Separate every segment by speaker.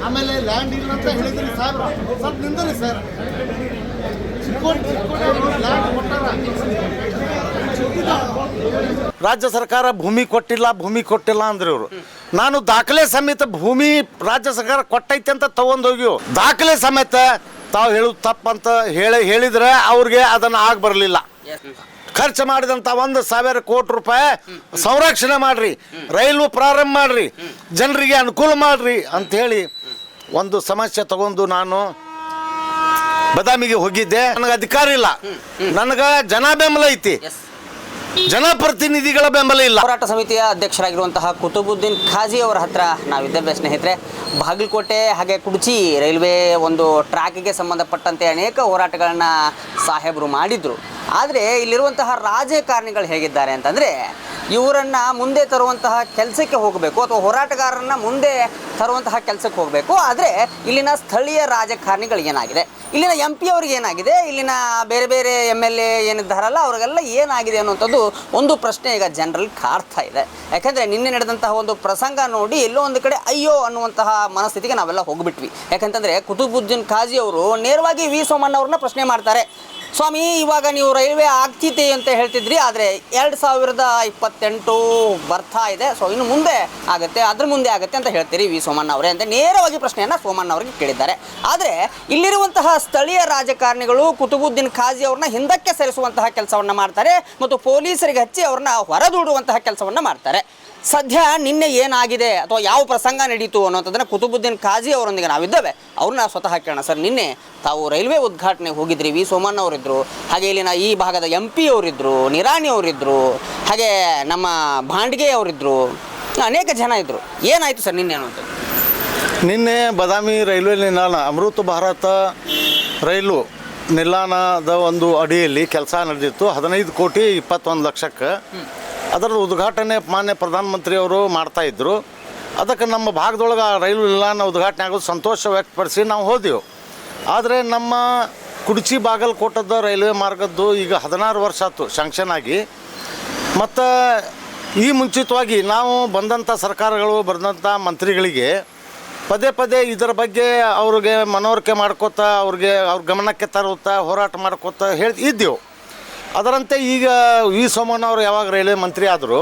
Speaker 1: ಆಮೇಲೆ ಲ್ಯಾಂಡ್ ಇಲ್ಲ ಅಂತ ಹೇಳಿದ್ರಿ ಸಾಹೇಬ್ರ, ಸ್ವಲ್ಪ ನಿಂದ್ರಿ ಸರ್. ರಾಜ್ಯ ಸರ್ಕಾರ ಭೂಮಿ ಕೊಟ್ಟಿಲ್ಲ ಅಂದ್ರೆ ಇವರು, ನಾನು ದಾಖಲೆ ಸಮೇತ ಭೂಮಿ ರಾಜ್ಯ ಸರ್ಕಾರ ಕೊಟ್ಟೈತೆ ಅಂತ ತಗೊಂಡೋಗಿ ದಾಖಲೆ ಸಮೇತ ತಾವು ಹೇಳುದು ತಪ್ಪಂತ ಹೇಳಿದ್ರೆ ಅವ್ರಿಗೆ ಅದನ್ನ ಆಗ ಬರಲಿಲ್ಲ. ಖರ್ಚು ಮಾಡಿದಂಥ 1,000 ಕೋಟಿ ರೂಪಾಯಿ ಸಂರಕ್ಷಣೆ ಮಾಡ್ರಿ, ರೈಲು ಪ್ರಾರಂಭ ಮಾಡ್ರಿ, ಜನರಿಗೆ ಅನುಕೂಲ ಮಾಡ್ರಿ ಅಂತ ಹೇಳಿ ಒಂದು ಸಮಸ್ಯೆ ತಗೊಂಡು ನಾನು ಬದಾಮಿಗೆ ಹೋಗಿದ್ದೆ. ನನಗೆ ಅಧಿಕಾರ ಇಲ್ಲ, ನನಗೆ ಜನ ಬೆಂಬಲ ಐತಿ, ಜನಪ್ರತಿನಿಧಿಗಳ ಬೆಂಬಲ ಇಲ್ಲ.
Speaker 2: ಹೋರಾಟ ಸಮಿತಿಯ ಅಧ್ಯಕ್ಷರಾಗಿರುವಂತಹ ಕುತುಬುದ್ದೀನ್ ಖಾಜಿ ಅವರ ಹತ್ರ ನಾವಿದ್ದೇವೆ ಸ್ನೇಹಿತರೆ. ಬಾಗಲಕೋಟೆ ಹಾಗೆ ಕುಡ್ಚಿ ರೈಲ್ವೆ ಒಂದು ಟ್ರ್ಯಾಕ್ಗೆ ಸಂಬಂಧಪಟ್ಟಂತೆ ಅನೇಕ ಹೋರಾಟಗಳನ್ನು ಸಾಹೇಬರು ಮಾಡಿದರು. ಆದರೆ ಇಲ್ಲಿರುವಂತಹ ರಾಜಕಾರಣಿಗಳು ಹೇಗಿದ್ದಾರೆ ಅಂತಂದರೆ, ಇವರನ್ನು ಮುಂದೆ ತರುವಂತಹ ಕೆಲಸಕ್ಕೆ ಹೋಗಬೇಕು ಅಥವಾ ಹೋರಾಟಗಾರರನ್ನು ಮುಂದೆ ತರುವಂತಹ ಕೆಲಸಕ್ಕೆ ಹೋಗಬೇಕು. ಆದರೆ ಇಲ್ಲಿನ ಸ್ಥಳೀಯ ರಾಜಕಾರಣಿಗಳು ಏನಾಗಿದೆ, ಇಲ್ಲಿನ MP ಅವ್ರಿಗೆ ಏನಾಗಿದೆ, ಇಲ್ಲಿನ ಬೇರೆ ಬೇರೆ MLA ಏನಿದ್ದಾರಲ್ಲ ಅವ್ರಿಗೆಲ್ಲ ಏನಾಗಿದೆ ಅನ್ನುವಂಥದ್ದು ಒಂದು ಪ್ರಶ್ನೆ ಈಗ ಜನರಲ್ಲಿ ಕಾಡ್ತಾ ಇದೆ. ಯಾಕಂದರೆ ನಿನ್ನೆ ನಡೆದಂತಹ ಒಂದು ಪ್ರಸಂಗ ನೋಡಿ ಎಲ್ಲೋ ಒಂದು ಕಡೆ ಅಯ್ಯೋ ಅನ್ನುವಂತಹ ಮನಸ್ಥಿತಿಗೆ ನಾವೆಲ್ಲ ಹೋಗ್ಬಿಟ್ವಿ. ಯಾಕಂತಂದರೆ ಕುತುಬುದ್ದೀನ್ ಖಾಜಿ ಅವರು ನೇರವಾಗಿ ವಿ ಸೋಮಣ್ಣ ಅವ್ರನ್ನ ಪ್ರಶ್ನೆ ಮಾಡ್ತಾರೆ. ಸ್ವಾಮಿ, ಇವಾಗ ನೀವು ರೈಲ್ವೆ ಆಗ್ತಿದೆ ಅಂತ ಹೇಳ್ತಿದ್ರಿ, ಆದರೆ 2028 ಬರ್ತಾ ಇದೆ, ಸೊ ಇನ್ನು ಮುಂದೆ ಆಗುತ್ತೆ, ಅದ್ರ ಮುಂದೆ ಆಗುತ್ತೆ ಅಂತ ಹೇಳ್ತೀರಿ ವಿ ಸೋಮಣ್ಣ ಅವರೇ ಅಂತ ನೇರವಾಗಿ ಪ್ರಶ್ನೆಯನ್ನು ಸೋಮಣ್ಣ ಅವರಿಗೆ ಕೇಳಿದ್ದಾರೆ. ಆದರೆ ಇಲ್ಲಿರುವಂತಹ ಸ್ಥಳೀಯ ರಾಜಕಾರಣಿಗಳು ಕುತುಬುದ್ದೀನ್ ಖಾಜಿ ಅವ್ರನ್ನ ಹಿಂದಕ್ಕೆ ಸರಿಸುವಂತಹ ಕೆಲಸವನ್ನು ಮಾಡ್ತಾರೆ ಮತ್ತು ಪೊಲೀಸರಿಗೆ ಹಚ್ಚಿ ಅವ್ರನ್ನ ಹೊರದೂಡುವಂತಹ ಕೆಲಸವನ್ನು ಮಾಡ್ತಾರೆ. ಸದ್ಯ ನಿನ್ನೆ ಏನಾಗಿದೆ ಅಥವಾ ಯಾವ ಪ್ರಸಂಗ ನಡೀತು ಅನ್ನೋಂಥದ್ದನ್ನು ಕುತುಬುದ್ದೀನ್ ಖಾಜಿ ಅವರೊಂದಿಗೆ ನಾವಿದ್ದೇವೆ, ಅವ್ರನ್ನ ಸ್ವತಃ ಕೇಳೋಣ. ಸರ್, ನಿನ್ನೆ ತಾವು ರೈಲ್ವೆ ಉದ್ಘಾಟನೆಗೆ ಹೋಗಿದ್ರಿ, ವಿ ಸೋಮಣ್ಣ ಅವರಿದ್ದರು, ಹಾಗೆ ಇಲ್ಲಿನ ಈ ಭಾಗದ MP ಅವರಿದ್ದರು, ನಿರಾಣಿ ಅವರಿದ್ದರು, ಹಾಗೆ ನಮ್ಮ ಭಾಂಡ್ಗೆ ಅವರಿದ್ದರು, ಅನೇಕ ಜನ ಇದ್ದರು. ಏನಾಯಿತು ಸರ್ ನಿನ್ನೆ ಅನ್ನೋಂಥದ್ದು?
Speaker 1: ನಿನ್ನೆ ಬದಾಮಿ ರೈಲ್ವೆ ನಿಲ್ದಾಣ ಅಮೃತ ಭಾರತ ರೈಲು ನಿಲ್ದಾಣದ ಒಂದು ಅಡಿಯಲ್ಲಿ ಕೆಲಸ ನಡೆದಿತ್ತು. 15 ಕೋಟಿ 21 ಲಕ್ಷಕ್ಕೆ ಅದರ ಉದ್ಘಾಟನೆ ಮಾನ್ಯ ಪ್ರಧಾನಮಂತ್ರಿಯವರು ಮಾಡ್ತಾಯಿದ್ರು. ಅದಕ್ಕೆ ನಮ್ಮ ಭಾಗದೊಳಗೆ ರೈಲು ನಿಲ್ದಾಣ ಉದ್ಘಾಟನೆ ಆಗೋದು ಸಂತೋಷ ವ್ಯಕ್ತಪಡಿಸಿ ನಾವು ಹೋದೆವು. ಆದರೆ ನಮ್ಮ ಕುಡ್ಚಿ ಬಾಗಲಕೋಟದ ರೈಲ್ವೆ ಮಾರ್ಗದ್ದು ಈಗ 16 ವರ್ಷ ಆಯ್ತು ಶಾಂಕ್ಷನ್ ಆಗಿ. ಮತ್ತು ಈ ಮುಂಚಿತವಾಗಿ ನಾವು ಬಂದಂಥ ಸರ್ಕಾರಗಳು ಬಂದಂಥ ಮಂತ್ರಿಗಳಿಗೆ ಪದೇ ಪದೇ ಇದರ ಬಗ್ಗೆ ಅವ್ರಿಗೆ ಮನವರಿಕೆ ಮಾಡ್ಕೋತ ಅವ್ರ ಗಮನಕ್ಕೆ ತರುತ್ತಾ ಹೋರಾಟ ಮಾಡ್ಕೋತ ಇದ್ದೆವು. ಅದರಂತೆ ಈಗ ವಿ ಸೋಮಣ್ಣ ಅವರು ಯಾವಾಗ ರೈಲ್ವೆ ಮಂತ್ರಿ ಆದರು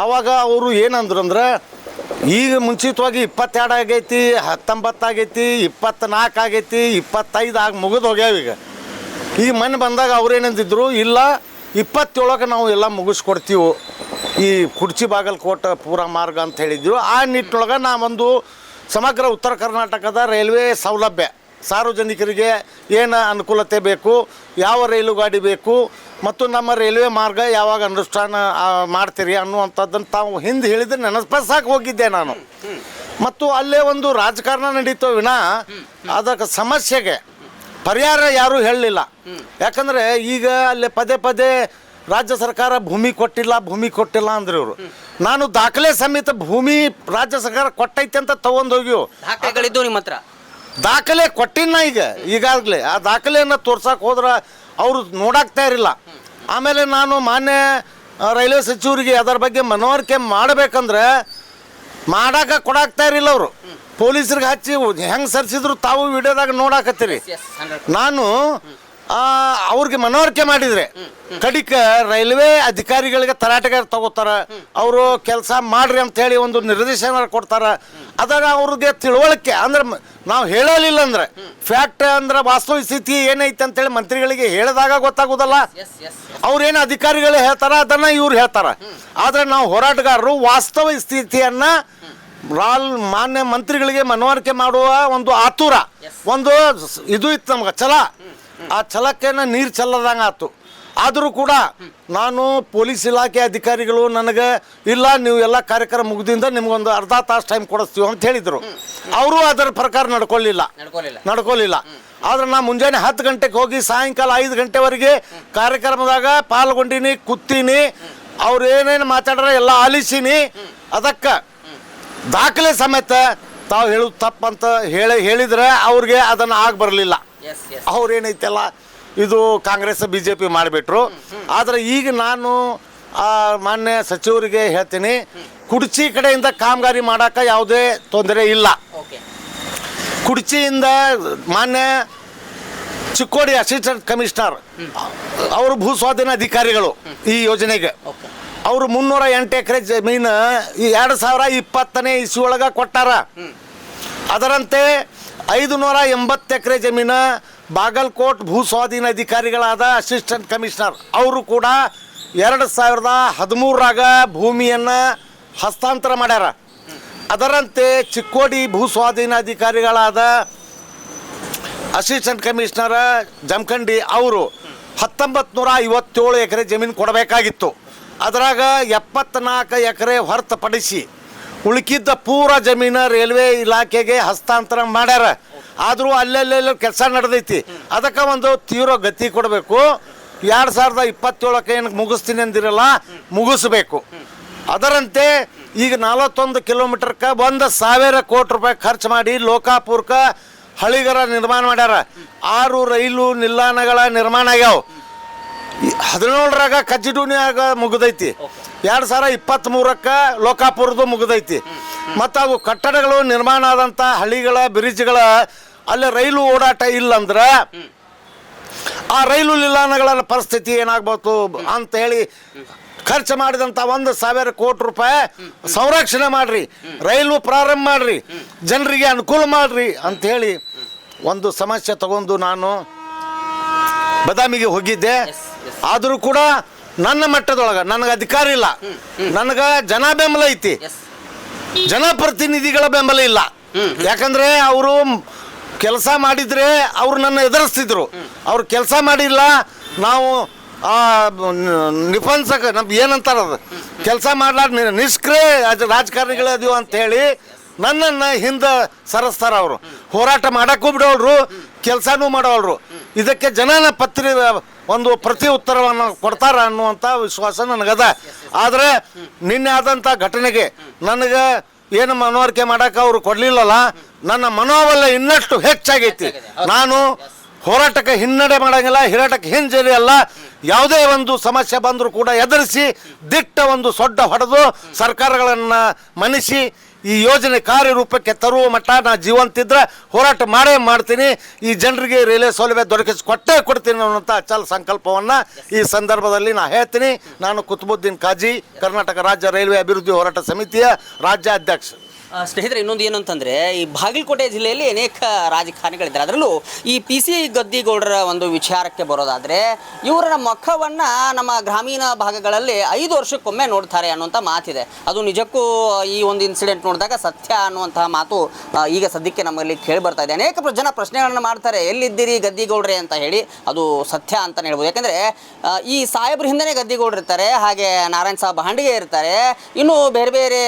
Speaker 1: ಆವಾಗ ಅವರು ಏನಂದ್ರು ಅಂದ್ರೆ, ಈಗ ಮುಂಚಿತವಾಗಿ 22 ಆಗೈತಿ, 19 ಆಗೈತಿ, 24 ಆಗೈತಿ, 25 ಆಗಿ ಮುಗಿದು ಹೋಗ್ಯಾವ. ಈಗ ಮೊನ್ನೆ ಬಂದಾಗ ಅವ್ರೇನಂದಿದ್ರು, ಇಲ್ಲ 27ಕ್ಕೆ ನಾವು ಎಲ್ಲ ಮುಗಿಸ್ಕೊಡ್ತೀವಿ ಈ ಕುಡ್ಚಿ ಬಾಗಲಕೋಟೆ ಪೂರ ಮಾರ್ಗ ಅಂತ ಹೇಳಿದ್ರು. ಆ ನಿಟ್ಟಿನೊಳಗೆ ನಾವೊಂದು ಸಮಗ್ರ ಉತ್ತರ ಕರ್ನಾಟಕದ ರೈಲ್ವೆ ಸೌಲಭ್ಯ, ಸಾರ್ವಜನಿಕರಿಗೆ ಏನು ಅನುಕೂಲತೆ ಬೇಕು, ಯಾವ ರೈಲು ಗಾಡಿ ಬೇಕು ಮತ್ತು ನಮ್ಮ ರೈಲ್ವೆ ಮಾರ್ಗ ಯಾವಾಗ ಅನುಷ್ಠಾನ ಮಾಡ್ತೀರಿ ಅನ್ನುವಂಥದ್ದನ್ನು ತಾವು ಹಿಂದೆ ಹೇಳಿದ್ರೆ ನೆನಪಿಸಕ್ಕೆ ಹೋಗಿದ್ದೆ ನಾನು. ಮತ್ತು ಅಲ್ಲೇ ಒಂದು ರಾಜಕಾರಣ ನಡೀತೋ ವಿನ ಅದಕ್ಕೆ ಸಮಸ್ಯೆಗೆ ಪರಿಹಾರ ಯಾರೂ ಹೇಳಲಿಲ್ಲ. ಯಾಕಂದರೆ ಈಗ ಅಲ್ಲಿ ಪದೇ ಪದೇ ರಾಜ್ಯ ಸರ್ಕಾರ ಭೂಮಿ ಕೊಟ್ಟಿಲ್ಲ ಅಂದ್ರೆ ಇವರು, ನಾನು ದಾಖಲೆ ಸಮೇತ ಭೂಮಿ ರಾಜ್ಯ ಸರ್ಕಾರ ಕೊಟ್ಟೈತೆ ಅಂತ ತಗೊಂಡೋಗಿ
Speaker 2: ದಾಖಲೆಗಳಿದ್ದು ನಿಮ್ಮ ಹತ್ರ
Speaker 1: ದಾಖಲೆ ಕೊಟ್ಟಿನ ಈಗಾಗಲೇ ಆ ದಾಖಲೆಯನ್ನು ತೋರ್ಸಕ್ಕೆ ಹೋದ್ರೆ ಅವರು ನೋಡಾಕ್ತಾ ಇರಲಿಲ್ಲ. ಆಮೇಲೆ ನಾನು ಮಾನ್ಯ ರೈಲ್ವೆ ಸಚಿವರಿಗೆ ಅದರ ಬಗ್ಗೆ ಮನವರಿಕೆ ಮಾಡಬೇಕಂದ್ರೆ ಮಾಡಾಕ ಕೊಡಾಕ್ತಾ ಇರಲಿಲ್ಲ. ಅವರು ಪೊಲೀಸರಿಗೆ ಹಚ್ಚಿ ಹೆಂಗೆ ಸರಿಸಿದ್ರು ತಾವು ವಿಡಿಯೋದಾಗ ನೋಡಾಕತ್ತೀರಿ. ನಾನು ಅವ್ರಿಗೆ ಮನವರಿಕೆ ಮಾಡಿದರೆ ಕಡಿಕ ರೈಲ್ವೆ ಅಧಿಕಾರಿಗಳಿಗೆ ತರಾಟೆಗಾರ ತಗೋತಾರೆ, ಅವರು ಕೆಲಸ ಮಾಡ್ರಿ ಅಂತ ಹೇಳಿ ಒಂದು ನಿರ್ದೇಶನ ಕೊಡ್ತಾರೆ. ಅದಾಗ ಅವ್ರಿಗೆ ತಿಳುವಳಿಕೆ ಅಂದ್ರೆ ನಾವು ಹೇಳಲಿಲ್ಲ ಅಂದ್ರೆ ಫ್ಯಾಕ್ಟ್ ಅಂದ್ರೆ ವಾಸ್ತವ ಸ್ಥಿತಿ ಏನೈತೆ ಅಂತೇಳಿ ಮಂತ್ರಿಗಳಿಗೆ ಹೇಳಿದಾಗ ಗೊತ್ತಾಗೋದಲ್ಲ. ಅವ್ರೇನು ಅಧಿಕಾರಿಗಳು ಹೇಳ್ತಾರ ಅದನ್ನ ಇವ್ರು ಹೇಳ್ತಾರ. ಆದರೆ ನಾವು ಹೋರಾಟಗಾರರು ವಾಸ್ತವ ಸ್ಥಿತಿಯನ್ನ ಮಾನ್ಯ ಮಂತ್ರಿಗಳಿಗೆ ಮನವರಿಕೆ ಮಾಡುವ ಒಂದು ಆತುರ, ಒಂದು ಇದು ಇತ್ತು ನಮ್ಗೆ ಛಲ. ಆ ಛಲಕ್ಕೆ ನೀರು ಚೆಲ್ಲದಂಗೆ ಆಯ್ತು. ಆದರೂ ಕೂಡ ನಾನು ಪೊಲೀಸ್ ಇಲಾಖೆ ಅಧಿಕಾರಿಗಳು ನನಗೆ ಇಲ್ಲ, ನೀವು ಎಲ್ಲ ಕಾರ್ಯಕ್ರಮ ಮುಗಿದಿಂದ ನಿಮ್ಗೊಂದು ಅರ್ಧ ತಾಸು ಟೈಮ್ ಕೊಡಿಸ್ತೀವಿ ಅಂತ ಹೇಳಿದರು. ಅವರು ಅದರ ಪ್ರಕಾರ ನಡ್ಕೊಳ್ಳಿಲ್ಲ. ಆದ್ರೆ ನಾ ಮುಂಜಾನೆ 10 ಗಂಟೆಗೆ ಹೋಗಿ ಸಾಯಂಕಾಲ 5 ಗಂಟೆವರೆಗೆ ಕಾರ್ಯಕ್ರಮದಾಗ ಪಾಲ್ಗೊಂಡಿನಿ, ಕೂತೀನಿ, ಅವ್ರು ಏನೇನು ಮಾತಾಡ್ರೆ ಎಲ್ಲ ಆಲಿಸೀನಿ. ಅದಕ್ಕೆ ದಾಖಲೆ ಸಮೇತ ತಾವು ಹೇಳೋದು ತಪ್ಪಂತ ಹೇಳಿದ್ರೆ ಅವ್ರಿಗೆ ಅದನ್ನು ಆಗ ಬರಲಿಲ್ಲ. ಅವ್ರೇನೈತೆಲ್ಲ ಇದು ಕಾಂಗ್ರೆಸ್ BJP ಮಾಡಿಬಿಟ್ರು. ಆದರೆ ಈಗ ನಾನು ಮಾನ್ಯ ಸಚಿವರಿಗೆ ಹೇಳ್ತೀನಿ, ಕುಡ್ಚಿ ಕಡೆಯಿಂದ ಕಾಮಗಾರಿ ಮಾಡೋಕೆ ಯಾವುದೇ ತೊಂದರೆ ಇಲ್ಲ. ಕುಡ್ಚಿಯಿಂದ ಮಾನ್ಯ ಚಿಕ್ಕೋಡಿ ಅಸಿಸ್ಟೆಂಟ್ ಕಮಿಷನರ್ ಅವರು ಭೂ ಸ್ವಾಧೀನ ಅಧಿಕಾರಿಗಳು ಈ ಯೋಜನೆಗೆ ಅವರು 308 ಎಕರೆ ಜಮೀನು 2020ನೇ ಇಸ್ವಿಯೊಳಗೆ ಕೊಟ್ಟಾರ. ಅದರಂತೆ 580 ಎಕರೆ ಜಮೀನು ಬಾಗಲಕೋಟ್ ಭೂ ಸ್ವಾಧೀನ ಅಧಿಕಾರಿಗಳಾದ ಅಸಿಸ್ಟೆಂಟ್ ಕಮಿಷನರ್ ಅವರು ಕೂಡ 2013ರಾಗ ಭೂಮಿಯನ್ನು ಹಸ್ತಾಂತರ ಮಾಡ್ಯಾರ. ಅದರಂತೆ ಚಿಕ್ಕೋಡಿ ಭೂ ಸ್ವಾಧೀನಾಧಿಕಾರಿಗಳಾದ ಅಸಿಸ್ಟೆಂಟ್ ಕಮಿಷನರ್ ಜಮಖಂಡಿ ಅವರು 1957 ಎಕರೆ ಜಮೀನು ಕೊಡಬೇಕಾಗಿತ್ತು. ಅದರಾಗ 74 ಎಕರೆ ಹೊರತುಪಡಿಸಿ ಉಳುಕಿದ್ದ ಪೂರ ಜಮೀನು ರೈಲ್ವೆ ಇಲಾಖೆಗೆ ಹಸ್ತಾಂತರ ಮಾಡ್ಯಾರ. ಆದರೂ ಅಲ್ಲೆಲ್ಲೆಲ್ಲ ಕೆಲಸ ನಡೆದೈತಿ. ಅದಕ್ಕೆ ಒಂದು ತೀವ್ರ ಗತಿ ಕೊಡಬೇಕು. 2027ಕ್ಕೆ ಏನು ಮುಗಿಸ್ತೀನಿ ಅಂದಿರಲ್ಲ, ಮುಗಿಸ್ಬೇಕು. ಅದರಂತೆ ಈಗ 41 ಕಿಲೋಮೀಟರ್ಗೆ 1,000 ಕೋಟಿ ರೂಪಾಯಿ ಖರ್ಚು ಮಾಡಿ ಲೋಕಾಪುರಕ್ಕೆ ಹಳಿಗರ ನಿರ್ಮಾಣ ಮಾಡ್ಯಾರ. 6 ರೈಲು ನಿಲ್ದಾಣಗಳ ನಿರ್ಮಾಣ ಆಗ್ಯಾವ. 17ರಾಗ ಕಜ್ಜಿಡೂನಿಯಾಗ ಮುಗಿದೈತಿ. 2023ಕ್ಕೆ ಲೋಕಾಪುರದ್ದು ಮುಗಿದೈತಿ. ಮತ್ತು ಅವು ಕಟ್ಟಡಗಳು ನಿರ್ಮಾಣ ಆದಂಥ ಹಳ್ಳಿಗಳ ಬ್ರಿಡ್ಜ್ಗಳ ಅಲ್ಲಿ ರೈಲು ಓಡಾಟ ಇಲ್ಲಂದ್ರೆ ಆ ರೈಲು ನಿಲ್ದಾಣಗಳ ಪರಿಸ್ಥಿತಿ ಏನಾಗ್ಬೋದು ಅಂತ ಹೇಳಿ ಖರ್ಚು ಮಾಡಿದಂಥ 1,000 ಕೋಟಿ ರೂಪಾಯಿ ಸಂರಕ್ಷಣೆ ಮಾಡ್ರಿ, ರೈಲು ಪ್ರಾರಂಭ ಮಾಡ್ರಿ, ಜನರಿಗೆ ಅನುಕೂಲ ಮಾಡ್ರಿ ಅಂಥೇಳಿ ಒಂದು ಸಮಸ್ಯೆ ತಗೊಂಡು ನಾನು ಬದಾಮಿಗೆ ಹೋಗಿದ್ದೆ. ಆದರೂ ಕೂಡ ನನ್ನ ಮಟ್ಟದೊಳಗೆ ನನಗೆ ಅಧಿಕಾರ ಇಲ್ಲ, ನನಗೆ ಜನ ಬೆಂಬಲ ಐತಿ, ಜನಪ್ರತಿನಿಧಿಗಳ ಬೆಂಬಲ ಇಲ್ಲ. ಯಾಕಂದರೆ ಅವರು ಕೆಲಸ ಮಾಡಿದರೆ ಅವರು ನನ್ನ ಎದುರಿಸ್ತಿದ್ರು. ಅವ್ರು ಕೆಲಸ ಮಾಡಿಲ್ಲ, ನಾವು ನಿಪಂಸಕ ನಮ್ಗೆ ಏನಂತಾರ ಅದು ಕೆಲಸ ಮಾಡ್ಲಾರ ನಿಷ್ಕ್ರಿಯ ರಾಜಕಾರಣಿಗಳೇ ಅದೀವ ಅಂಥೇಳಿ ನನ್ನನ್ನು ಹಿಂದೆ ಸರಿಸ್ತಾರ. ಅವರು ಹೋರಾಟ ಮಾಡೋಕ್ಕೂ ಬಿಡೋಳ್ರು, ಕೆಲಸನೂ ಮಾಡೋಳ್ರು. ಇದಕ್ಕೆ ಜನನ ಒಂದು ಪ್ರತಿ ಉತ್ತರವನ್ನು ಕೊಡ್ತಾರ ಅನ್ನುವಂಥ ವಿಶ್ವಾಸ ನನಗದ. ಆದರೆ ನಿನ್ನೆ ಆದಂಥ ಘಟನೆಗೆ ನನಗೆ ಏನು ಮನವರಿಕೆ ಮಾಡೋಕೆ ಅವರು ಕೊಡಲಿಲ್ಲಲ್ಲ, ನನ್ನ ಮನೋಬಲ ಇನ್ನಷ್ಟು ಹೆಚ್ಚಾಗೈತಿ. ನಾನು ಹೋರಾಟಕ್ಕೆ ಹಿನ್ನಡೆ ಮಾಡೋಂಗಿಲ್ಲ, ಹೋರಾಟಕ್ಕೆ ಹಿಂಜರಿ ಅಲ್ಲ. ಯಾವುದೇ ಒಂದು ಸಮಸ್ಯೆ ಬಂದರೂ ಕೂಡ ಎದುರಿಸಿ ದಿಟ್ಟ ಒಂದು ಸೊಡ್ಡ ಹೊಡೆದು ಸರ್ಕಾರಗಳನ್ನು ಮನಿಸಿ ಈ ಯೋಜನೆ ಕಾರ್ಯರೂಪಕ್ಕೆ ತರುವ ಮಟ್ಟ ನಾ ಜೀವಂತಿದ್ರೆ ಹೋರಾಟ ಮಾಡೇ ಮಾಡ್ತೀನಿ. ಈ ಜನರಿಗೆ ರೈಲ್ವೆ ಸೌಲಭ್ಯ ಕೊಟ್ಟೇ ಕೊಡ್ತೀನಿ ಅನ್ನೋಂಥ ಅಚಲ ಸಂಕಲ್ಪವನ್ನು ಈ ಸಂದರ್ಭದಲ್ಲಿ ನಾನು ಹೇಳ್ತೀನಿ. ನಾನು ಕುತುಬುದ್ದೀನ್ ಕಾಜಿ, ಕರ್ನಾಟಕ ರಾಜ್ಯ ರೈಲ್ವೆ ಅಭಿವೃದ್ಧಿ ಹೋರಾಟ ಸಮಿತಿಯ ರಾಜ್ಯ ಅಧ್ಯಕ್ಷ.
Speaker 2: ಸ್ನೇಹಿತರೆ, ಇನ್ನೊಂದು ಏನು ಅಂತಂದರೆ, ಈ ಬಾಗಲಕೋಟೆ ಜಿಲ್ಲೆಯಲ್ಲಿ ಅನೇಕ ರಾಜಕಾರಣಿಗಳಿದ್ದಾರೆ. ಅದರಲ್ಲೂ ಈ PC ಗದ್ದಿಗೌಡರ ಒಂದು ವಿಚಾರಕ್ಕೆ ಬರೋದಾದರೆ, ಇವರ ಮುಖವನ್ನು ನಮ್ಮ ಗ್ರಾಮೀಣ ಭಾಗಗಳಲ್ಲಿ 5 ವರ್ಷಕ್ಕೊಮ್ಮೆ ನೋಡ್ತಾರೆ ಅನ್ನುವಂಥ ಮಾತಿದೆ. ಅದು ನಿಜಕ್ಕೂ ಈ ಒಂದು ಇನ್ಸಿಡೆಂಟ್ ನೋಡಿದಾಗ ಸತ್ಯ ಅನ್ನುವಂತಹ ಮಾತು ಈಗ ಸದ್ಯಕ್ಕೆ ನಮ್ಮಲ್ಲಿ ಕೇಳಿ ಬರ್ತಾ ಇದೆ. ಅನೇಕ ಜನ ಪ್ರಶ್ನೆಗಳನ್ನು ಮಾಡ್ತಾರೆ, ಎಲ್ಲಿದ್ದೀರಿ ಗದ್ದಿಗೌಡ್ರೆ ಅಂತ ಹೇಳಿ. ಅದು ಸತ್ಯ ಅಂತಲೇ ಹೇಳ್ಬೋದು. ಯಾಕೆಂದರೆ ಈ ಸಾಹೇಬ್ರ ಹಿಂದೆನೇ ಗದ್ದಿಗೌಡರು ಇರ್ತಾರೆ, ಹಾಗೆ ನಾರಾಯಣ್ ಸಾಬ್ ಹಾಂಡಿಗೆ ಇರ್ತಾರೆ, ಇನ್ನೂ ಬೇರೆ ಬೇರೆ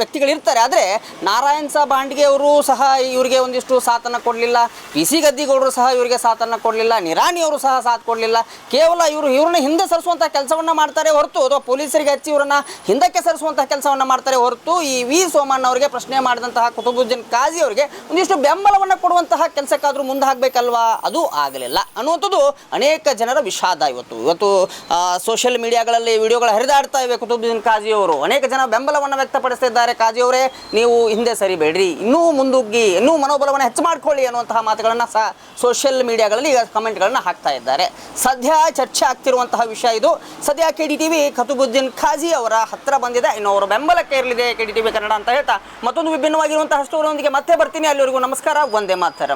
Speaker 2: ವ್ಯಕ್ತಿಗಳಿರ್ತಾರೆ. ಆದರೆ ನಾರಾಯಣ್ ಸಾಬ್ ಹಾಂಡಿಗೆ ಅವರು ಸಹ ಇವರಿಗೆ ಒಂದಿಷ್ಟು ಸಾಥನ್ನು ಕೊಡಲಿಲ್ಲ, PC ಗದ್ದಿಗೌಡರು ಸಹ ಇವರಿಗೆ ಸಾಥನ್ನು ಕೊಡಲಿಲ್ಲ, ನಿರಾಣಿ ಅವರು ಸಹ ಸಾಥ್ ಕೊಡಲಿಲ್ಲ. ಕೇವಲ ಇವ್ರನ್ನ ಹಿಂದೆ ಸರಿಸುವಂಥ ಕೆಲಸವನ್ನು ಮಾಡ್ತಾರೆ ಹೊರತು, ಅಥವಾ ಪೊಲೀಸರಿಗೆ ಹಚ್ಚಿ ಇವರನ್ನು ಹಿಂದಕ್ಕೆ ಸರಿಸುವಂಥ ಕೆಲಸವನ್ನು ಮಾಡ್ತಾರೆ ಹೊರತು, ಈ V ಸೋಮಣ್ಣ ಅವರಿಗೆ ಪ್ರಶ್ನೆ ಮಾಡಿದಂತಹ ಕುತುಬುದ್ದೀನ್ ಕಾಜಿ ಅವರಿಗೆ ಒಂದಿಷ್ಟು ಬೆಂಬಲವನ್ನು ಕೊಡುವಂತಹ ಕೆಲಸಕ್ಕಾದರೂ ಮುಂದೆ ಹಾಕಬೇಕಲ್ವಾ, ಅದು ಆಗಲಿಲ್ಲ ಅನ್ನುವಂಥದ್ದು ಅನೇಕ ಜನರ ವಿಷಾದ. ಇವತ್ತು ಸೋಷಿಯಲ್ ಮೀಡಿಯಾಗಳಲ್ಲಿ ವಿಡಿಯೋಗಳು ಹರಿದಾಡ್ತಾ ಇವೆ. ಕುತುಬುದ್ದೀನ್ ಕಾಜಿ ಅವರು ಅನೇಕ ಜನ ಬೆಂಬಲವನ್ನು ವ್ಯಕ್ತಪಡಿಸ್ತಿದ್ದಾರೆ. ಕಾಜಿ ಅವರೇ, ನೀವು ಹಿಂದೆ ಸರಿಬೇಡ್ರಿ, ಇನ್ನೂ ಮುಂದುಗ್ಗಿ, ಇನ್ನೂ ಮನೋಬಲವನ್ನು ಹೆಚ್ಚು ಮಾಡ್ಕೊಳ್ಳಿ ಅನ್ನುವಂತಹ ಮಾತುಗಳನ್ನು ಸಹ ಸೋಷಿಯಲ್ ಮೀಡಿಯಾಗಳಲ್ಲಿ ಈಗ ಕಮೆಂಟ್ಗಳನ್ನು ಹಾಕ್ತಾ ಇದ್ದಾರೆ. ಸದ್ಯ ಚರ್ಚೆ ಆಗ್ತಿರುವಂತಹ ವಿಷಯ ಇದು. ಸದ್ಯ KDTV ಕುತುಬುದ್ದೀನ್ ಕಾಜಿ ಅವರ ಹತ್ತಿರ ಬಂದಿದೆ, ಇನ್ನು ಅವರ ಬೆಂಬಲಕ್ಕೆ ಇರಲಿದೆ KDTV ಕನ್ನಡ ಅಂತ ಹೇಳ್ತಾ ಮತ್ತೊಂದು ವಿಭಿನ್ನವಾಗಿರುವಂತಹ ಸ್ಟೋರಿಯೊಂದಿಗೆ ಮತ್ತೆ ಬರ್ತೀನಿ. ಅಲ್ಲಿವರೆಗೂ ನಮಸ್ಕಾರ, ವಂದೇ ಮಾತರಂ.